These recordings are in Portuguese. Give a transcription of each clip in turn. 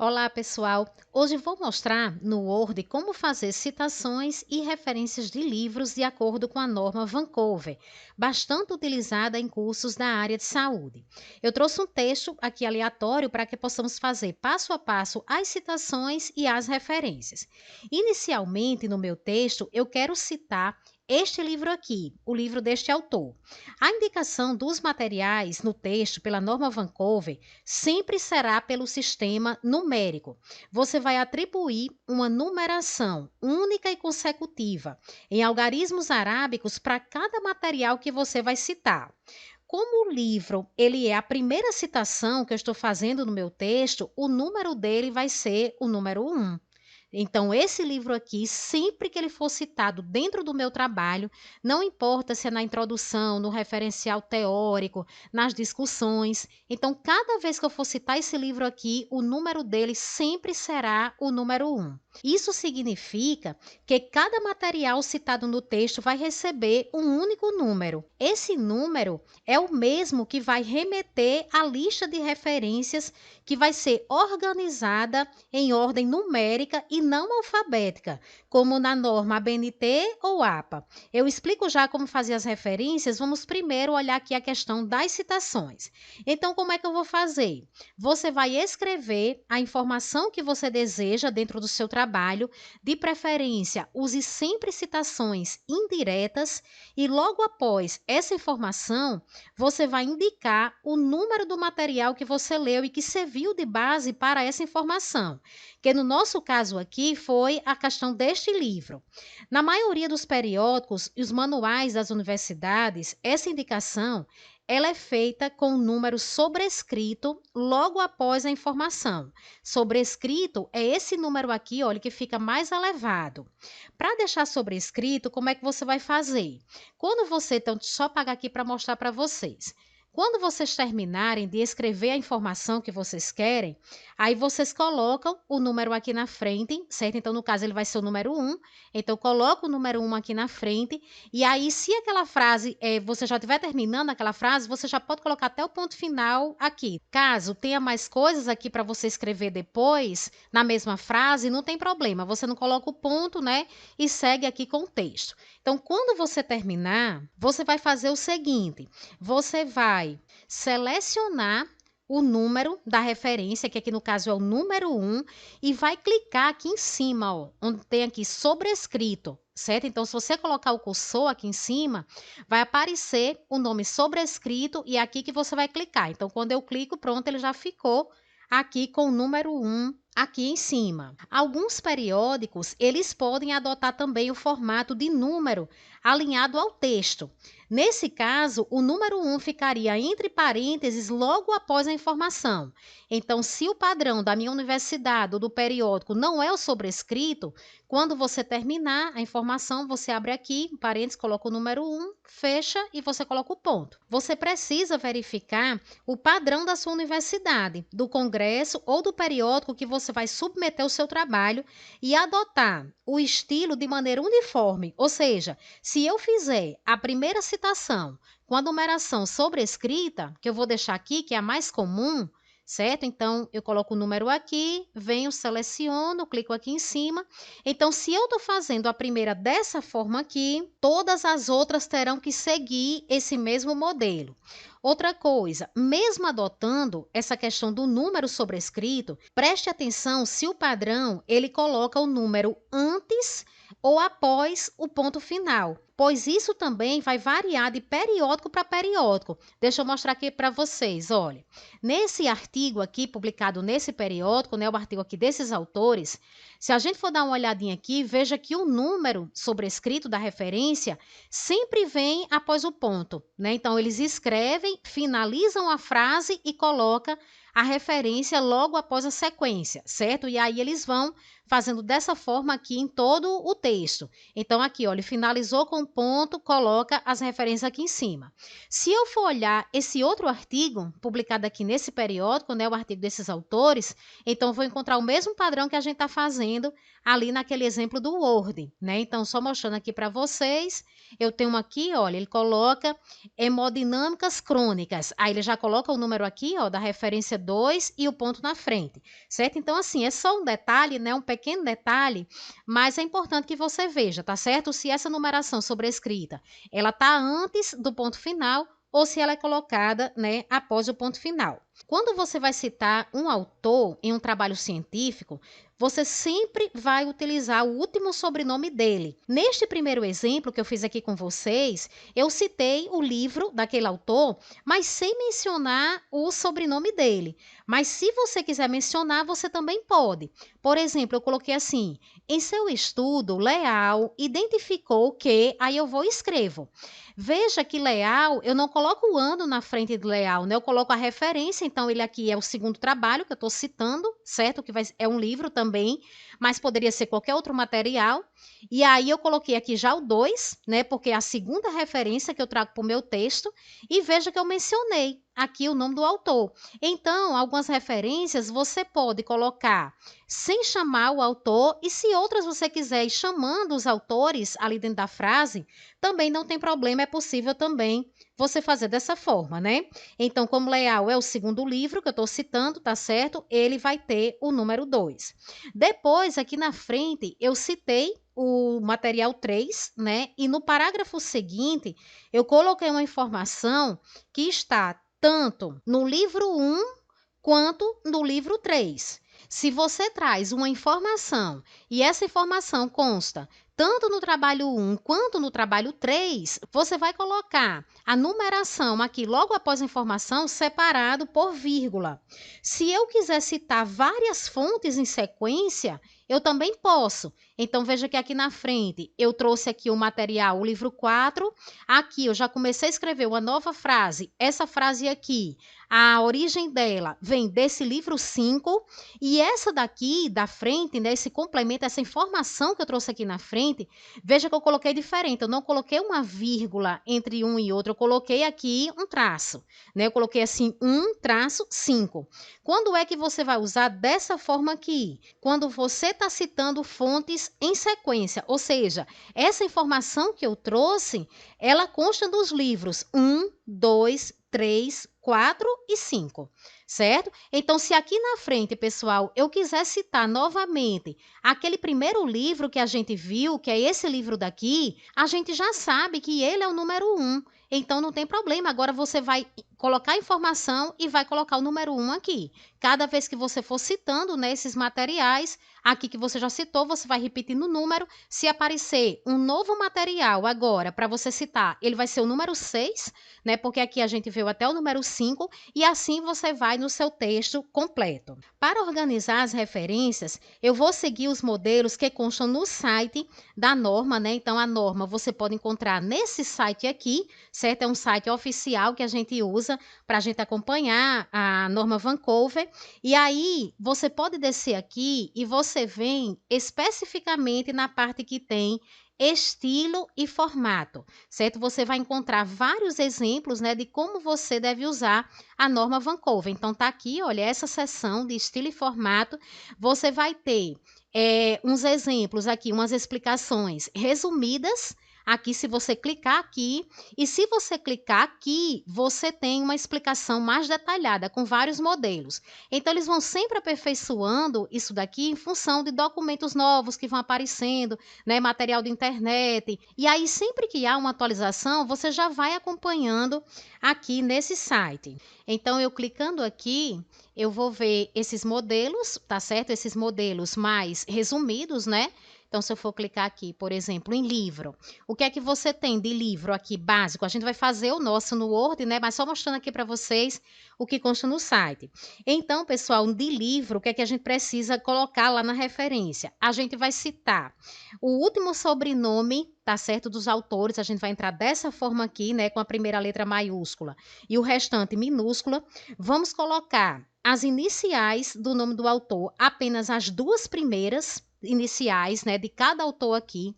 Olá, pessoal! Hoje vou mostrar no Word como fazer citações e referências de livros de acordo com a norma Vancouver, bastante utilizada em cursos da área de saúde. Eu trouxe um texto aqui aleatório para que possamos fazer passo a passo as citações e as referências. Inicialmente, no meu texto, eu quero citar este livro aqui, o livro deste autor. A indicação dos materiais no texto pela norma Vancouver sempre será pelo sistema numérico. Você vai atribuir uma numeração única e consecutiva em algarismos arábicos para cada material que você vai citar. Como o livro ele é a primeira citação que eu estou fazendo no meu texto, o número dele vai ser o número 1. Então, esse livro aqui, sempre que ele for citado dentro do meu trabalho, não importa se é na introdução, no referencial teórico, nas discussões. Então, cada vez que eu for citar esse livro aqui, o número dele sempre será o número 1. Isso significa que cada material citado no texto vai receber um único número. Esse número é o mesmo que vai remeter à lista de referências que vai ser organizada em ordem numérica e não alfabética, como na norma ABNT ou APA. Eu explico já como fazer as referências, vamos primeiro olhar aqui a questão das citações. Então, como é que eu vou fazer? Você vai escrever a informação que você deseja dentro do seu trabalho, de preferência, use sempre citações indiretas e logo após essa informação, você vai indicar o número do material que você leu e que serviu de base para essa informação, que no nosso caso aqui foi a questão deste livro. Na maioria dos periódicos e os manuais das universidades, essa indicação ela é feita com o número sobrescrito logo após a informação. Sobrescrito é esse número aqui, olha, que fica mais elevado. Para deixar sobrescrito, como é que você vai fazer? Quando você, então, só pagar aqui para mostrar para vocês. Quando vocês terminarem de escrever a informação que vocês querem, aí vocês colocam o número aqui na frente, certo? Então, no caso, ele vai ser o número 1. Então, coloca o número 1 aqui na frente. E aí, se aquela frase, você já estiver terminando aquela frase, você já pode colocar até o ponto final aqui. Caso tenha mais coisas aqui para você escrever depois, na mesma frase, não tem problema. Você não coloca o ponto, né? E segue aqui com o texto. Então, quando você terminar, você vai fazer o seguinte: você vai selecionar o número da referência, que aqui no caso é o número 1, e vai clicar aqui em cima, ó, onde tem aqui sobrescrito, certo? Então, se você colocar o cursor aqui em cima, vai aparecer o nome sobrescrito e é aqui que você vai clicar. Então, quando eu clico, pronto, ele já ficou aqui com o número 1 aqui em cima. Alguns periódicos, eles podem adotar também o formato de número alinhado ao texto. Nesse caso, o número 1 ficaria entre parênteses logo após a informação. Então, se o padrão da minha universidade ou do periódico não é o sobrescrito, quando você terminar a informação, você abre aqui, parênteses, coloca o número 1, fecha e você coloca o ponto. Você precisa verificar o padrão da sua universidade, do congresso ou do periódico que você vai submeter o seu trabalho e adotar o estilo de maneira uniforme, ou seja, se eu fizer a primeira citação com a numeração sobrescrita, que eu vou deixar aqui, que é a mais comum, certo? Então, eu coloco o número aqui, venho, seleciono, clico aqui em cima. Então, se eu estou fazendo a primeira dessa forma aqui, todas as outras terão que seguir esse mesmo modelo. Outra coisa, mesmo adotando essa questão do número sobrescrito, preste atenção se o padrão ele coloca o número antes ou após o ponto final, pois isso também vai variar de periódico para periódico. Deixa eu mostrar aqui para vocês, olha. Nesse artigo aqui, publicado nesse periódico, né, o artigo aqui desses autores, se a gente for dar uma olhadinha aqui, veja que o número sobrescrito da referência sempre vem após o ponto, né? Então, eles escrevem, finalizam a frase e colocam a referência logo após a sequência, certo? E aí eles vão fazendo dessa forma aqui em todo o texto. Então, aqui, olha, finalizou com ponto, coloca as referências aqui em cima. Se eu for olhar esse outro artigo, publicado aqui nesse periódico, né, o artigo desses autores, então vou encontrar o mesmo padrão que a gente está fazendo ali naquele exemplo do Word, né? Então, só mostrando aqui para vocês, eu tenho aqui, olha, ele coloca hemodinâmicas crônicas. Aí ele já coloca o número aqui, ó, da referência 2 e o ponto na frente, certo? Então, assim, é só um detalhe, né? Um pequeno detalhe, mas é importante que você veja, tá certo? Se essa numeração sobrescrita, ela tá antes do ponto final ou se ela é colocada, né, após o ponto final. Quando você vai citar um autor em um trabalho científico, você sempre vai utilizar o último sobrenome dele. Neste primeiro exemplo que eu fiz aqui com vocês, eu citei o livro daquele autor, mas sem mencionar o sobrenome dele. Mas se você quiser mencionar, você também pode. Por exemplo, eu coloquei assim: em seu estudo, Leal identificou que, aí eu vou e escrevo. Veja que Leal, eu não coloco o ano na frente de Leal, né? Eu coloco a referência, então ele aqui é o segundo trabalho que eu estou citando, certo? É um livro também, mas poderia ser qualquer outro material. E aí eu coloquei aqui já o 2, né? Porque é a segunda referência que eu trago para o meu texto. E veja que eu mencionei aqui o nome do autor. Então, algumas referências você pode colocar sem chamar o autor, e se outras você quiser ir chamando os autores ali dentro da frase, também não tem problema, é possível também você fazer dessa forma, né? Então, como Leal é o segundo livro que eu estou citando, tá certo? Ele vai ter o número 2. Depois, aqui na frente, eu citei o material 3, né? E no parágrafo seguinte, eu coloquei uma informação que está tanto no livro 1 quanto no livro 3. Se você traz uma informação e essa informação consta tanto no trabalho 1 quanto no trabalho 3, você vai colocar a numeração aqui logo após a informação separado por vírgula. Se eu quiser citar várias fontes em sequência, eu também posso. Então veja que aqui na frente eu trouxe aqui o material, o livro 4. Aqui eu já comecei a escrever uma nova frase. Essa frase aqui, a origem dela vem desse livro 5, e essa daqui da frente, né, esse complemento, essa informação que eu trouxe aqui na frente, veja que eu coloquei diferente. Eu não coloquei uma vírgula entre um e outro, eu coloquei aqui um traço, né? Eu coloquei assim 1-5. Quando é que você vai usar dessa forma aqui? Quando você está citando fontes em sequência, ou seja, essa informação que eu trouxe, ela consta dos livros 1, 2, 3, 4 e 5, certo? Então, se aqui na frente, pessoal, eu quiser citar novamente aquele primeiro livro que a gente viu, que é esse livro daqui, a gente já sabe que ele é o número 1. Então, não tem problema. Agora, você vai colocar a informação e vai colocar o número 1 aqui. Cada vez que você for citando, né, esses materiais, aqui que você já citou, você vai repetindo o número. Se aparecer um novo material agora para você citar, ele vai ser o número 6, né? Porque aqui a gente viu até o número 5, e assim você vai no seu texto completo. Para organizar as referências, eu vou seguir os modelos que constam no site da norma, né? Então, a norma você pode encontrar nesse site aqui, certo? É um site oficial que a gente usa para a gente acompanhar a norma Vancouver. E aí, você pode descer aqui e você vem especificamente na parte que tem estilo e formato, certo? Você vai encontrar vários exemplos, né, de como você deve usar a norma Vancouver. Então, tá aqui, olha, essa seção de estilo e formato. Você vai ter uns exemplos aqui, umas explicações resumidas. Aqui, se você clicar aqui, e se você clicar aqui, você tem uma explicação mais detalhada, com vários modelos. Então, eles vão sempre aperfeiçoando isso daqui em função de documentos novos que vão aparecendo, né, material de internet. E aí, sempre que há uma atualização, você já vai acompanhando aqui nesse site. Então, eu clicando aqui, eu vou ver esses modelos, tá certo? Esses modelos mais resumidos, né? Então, se eu for clicar aqui, por exemplo, em livro, o que é que você tem de livro aqui básico? A gente vai fazer o nosso no Word, né? Mas só mostrando aqui para vocês o que consta no site. Então, pessoal, de livro, o que é que a gente precisa colocar lá na referência? A gente vai citar o último sobrenome, tá certo, dos autores. A gente vai entrar dessa forma aqui, né? Com a primeira letra maiúscula e o restante minúscula. Vamos colocar as iniciais do nome do autor, apenas as duas primeiras iniciais, né, de cada autor aqui.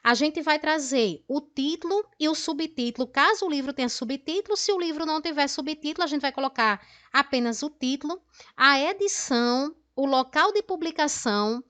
A gente vai trazer o título e o subtítulo, caso o livro tenha subtítulo. Se o livro não tiver subtítulo, a gente vai colocar apenas o título, a edição, o local de publicação,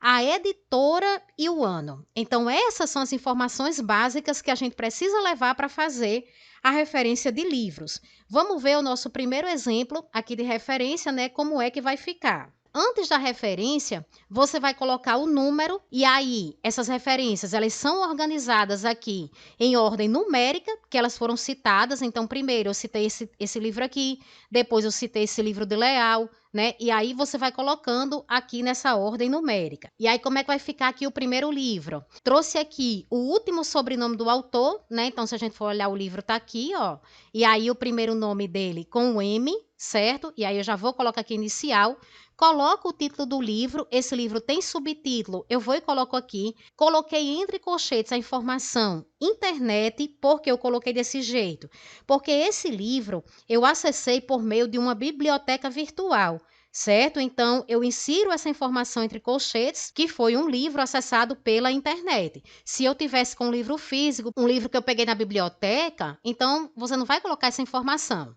a editora e o ano. Então, essas são as informações básicas que a gente precisa levar para fazer a referência de livros. Vamos ver o nosso primeiro exemplo aqui de referência, né? Como é que vai ficar. Antes da referência, você vai colocar o número e aí essas referências, elas são organizadas aqui em ordem numérica, que elas foram citadas. Então, primeiro eu citei esse livro aqui, depois eu citei esse livro de Leal, né? E aí você vai colocando aqui nessa ordem numérica. E aí como é que vai ficar aqui o primeiro livro? Trouxe aqui o último sobrenome do autor, né? Então, se a gente for olhar o livro tá aqui, ó. E aí o primeiro nome dele com o M, certo? E aí eu já vou colocar aqui inicial. Coloco o título do livro, esse livro tem subtítulo, eu vou e coloco aqui. Coloquei entre colchetes a informação internet, porque eu coloquei desse jeito? Porque esse livro eu acessei por meio de uma biblioteca virtual, certo? Então, eu insiro essa informação entre colchetes, que foi um livro acessado pela internet. Se eu tivesse com um livro físico, um livro que eu peguei na biblioteca, então você não vai colocar essa informação.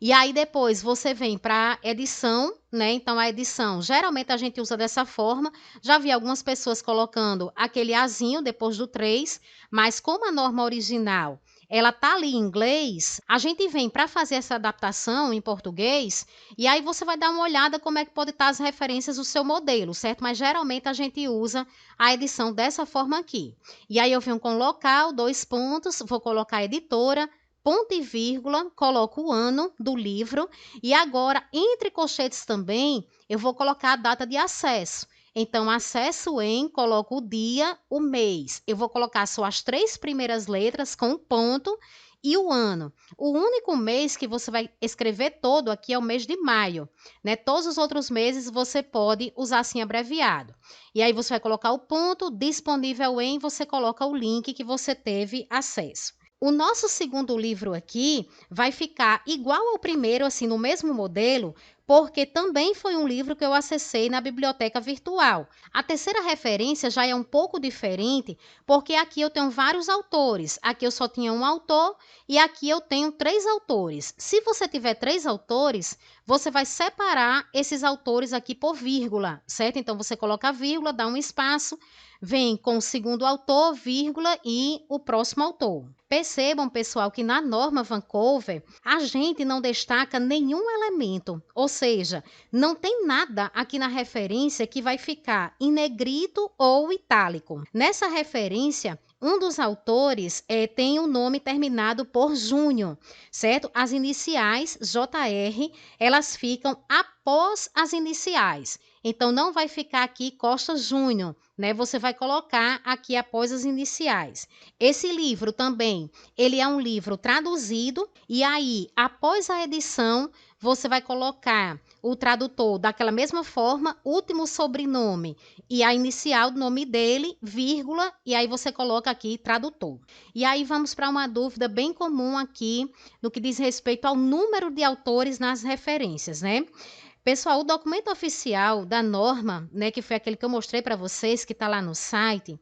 E aí depois você vem para edição, né? Então a edição, geralmente a gente usa dessa forma. Já vi algumas pessoas colocando aquele azinho depois do 3, mas como a norma original, ela tá ali em inglês, a gente vem para fazer essa adaptação em português, e aí você vai dar uma olhada como é que pode estar as referências do seu modelo, certo? Mas geralmente a gente usa a edição dessa forma aqui. E aí eu venho com local, 2 pontos, vou colocar editora, ponto e vírgula, coloco o ano do livro e agora, entre colchetes também, eu vou colocar a data de acesso. Então, acesso em, coloco o dia, o mês. Eu vou colocar só as 3 primeiras letras com um ponto e o ano. O único mês que você vai escrever todo aqui é o mês de maio, né? Todos os outros meses você pode usar assim abreviado. E aí você vai colocar o ponto, disponível em, você coloca o link que você teve acesso. O nosso segundo livro aqui vai ficar igual ao primeiro, assim, no mesmo modelo, porque também foi um livro que eu acessei na biblioteca virtual. A terceira referência já é um pouco diferente, porque aqui eu tenho vários autores. Aqui eu só tinha um autor e aqui eu tenho 3 autores. Se você tiver 3 autores, você vai separar esses autores aqui por vírgula, certo? Então você coloca a vírgula, dá um espaço, vem com o segundo autor, vírgula e o próximo autor. Percebam, pessoal, que na norma Vancouver a gente não destaca nenhum elemento, ou seja, não tem nada aqui na referência que vai ficar em negrito ou itálico. Nessa referência, um dos autores tem o nome terminado por Júnior, certo? As iniciais JR, elas ficam após as iniciais. Então, não vai ficar aqui Costa Júnior, né? Você vai colocar aqui após as iniciais. Esse livro também, ele é um livro traduzido e aí, após a edição, você vai colocar o tradutor daquela mesma forma, último sobrenome e a inicial do nome dele, vírgula, e aí você coloca aqui tradutor. E aí vamos para uma dúvida bem comum aqui no que diz respeito ao número de autores nas referências, né? Pessoal, o documento oficial da norma, né, que foi aquele que eu mostrei para vocês, que está lá no site,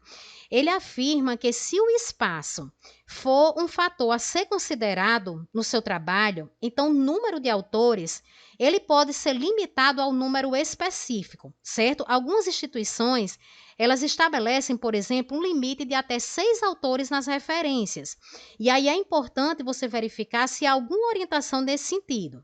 ele afirma que se o espaço for um fator a ser considerado no seu trabalho, então o número de autores, ele pode ser limitado ao número específico, certo? Algumas instituições, elas estabelecem, por exemplo, um limite de até 6 autores nas referências. E aí é importante você verificar se há alguma orientação nesse sentido.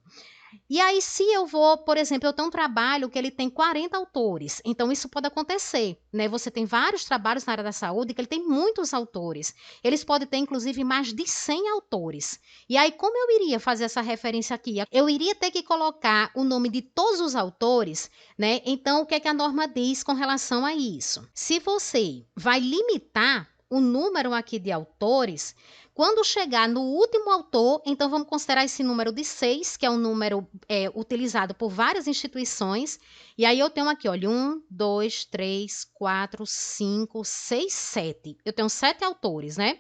E aí, se eu vou, por exemplo, eu tenho um trabalho que ele tem 40 autores, então isso pode acontecer, né? Você tem vários trabalhos na área da saúde que ele tem muitos autores. Eles podem ter, inclusive, mais de 100 autores. E aí, como eu iria fazer essa referência aqui? Eu iria ter que colocar o nome de todos os autores, né? Então, o que é que a norma diz com relação a isso? Se você vai limitar o número aqui de autores, quando chegar no último autor, então vamos considerar esse número de 6, que é um número utilizado por várias instituições. E aí eu tenho aqui, olha, 1, 2, 3, 4, 5, 6, 7. Eu tenho 7 autores, né?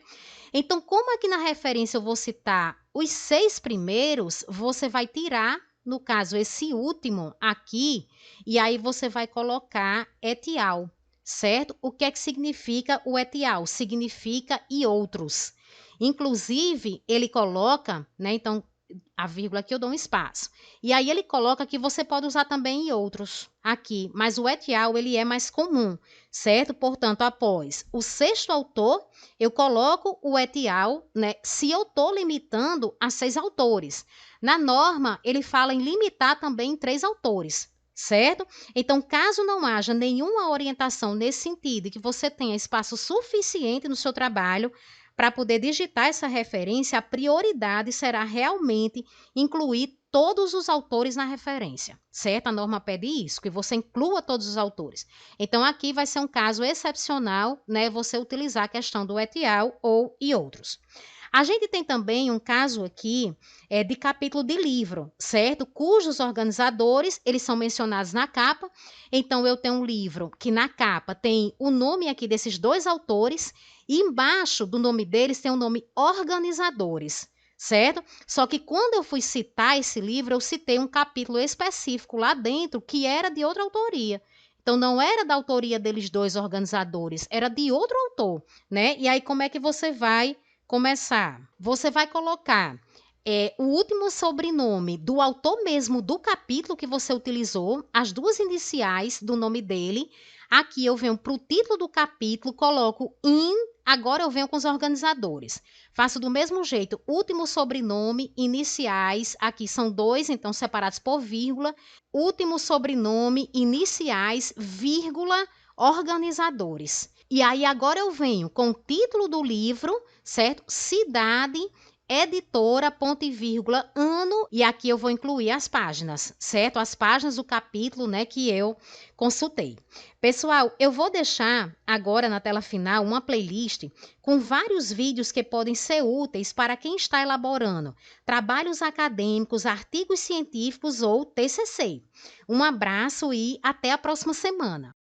Então, como aqui na referência eu vou citar os 6 primeiros, você vai tirar, no caso, esse último aqui, e aí você vai colocar etial, certo? O que é que significa o etial? Significa e outros. Inclusive, ele coloca, né? Então, A vírgula aqui eu dou um espaço. E aí ele coloca que você pode usar também em outros aqui, mas o et al. Ele é mais comum, certo? Portanto, após o sexto autor, eu coloco o et al., né? Se eu estou limitando a 6 autores. Na norma, ele fala em limitar também em 3 autores, certo? Então, caso não haja nenhuma orientação nesse sentido e que você tenha espaço suficiente no seu trabalho para poder digitar essa referência, a prioridade será realmente incluir todos os autores na referência, certo? A norma pede isso, que você inclua todos os autores. Então, aqui vai ser um caso excepcional, né? Você utilizar a questão do et al. Ou e outros. A gente tem também um caso aqui de capítulo de livro, certo? Cujos organizadores, eles são mencionados na capa. Então, eu tenho um livro que na capa tem o nome aqui desses 2 autores e embaixo do nome deles tem o nome organizadores, certo? Só que quando eu fui citar esse livro, eu citei um capítulo específico lá dentro que era de outra autoria. Então, não era da autoria deles 2 organizadores, era de outro autor, né? E aí, como é que você vai começar? Você vai colocar o último sobrenome do autor mesmo do capítulo que você utilizou, as 2 iniciais do nome dele. Aqui eu venho para o título do capítulo, coloco in, agora eu venho com os organizadores. Faço do mesmo jeito, último sobrenome, iniciais, aqui são 2, então separados por vírgula. Último sobrenome, iniciais, vírgula, organizadores. E aí agora eu venho com o título do livro, certo? Cidade, editora, ponto e vírgula, ano, e aqui eu vou incluir as páginas, certo? As páginas do capítulo, né, que eu consultei. Pessoal, eu vou deixar agora na tela final uma playlist com vários vídeos que podem ser úteis para quem está elaborando trabalhos acadêmicos, artigos científicos ou TCC. Um abraço e até a próxima semana.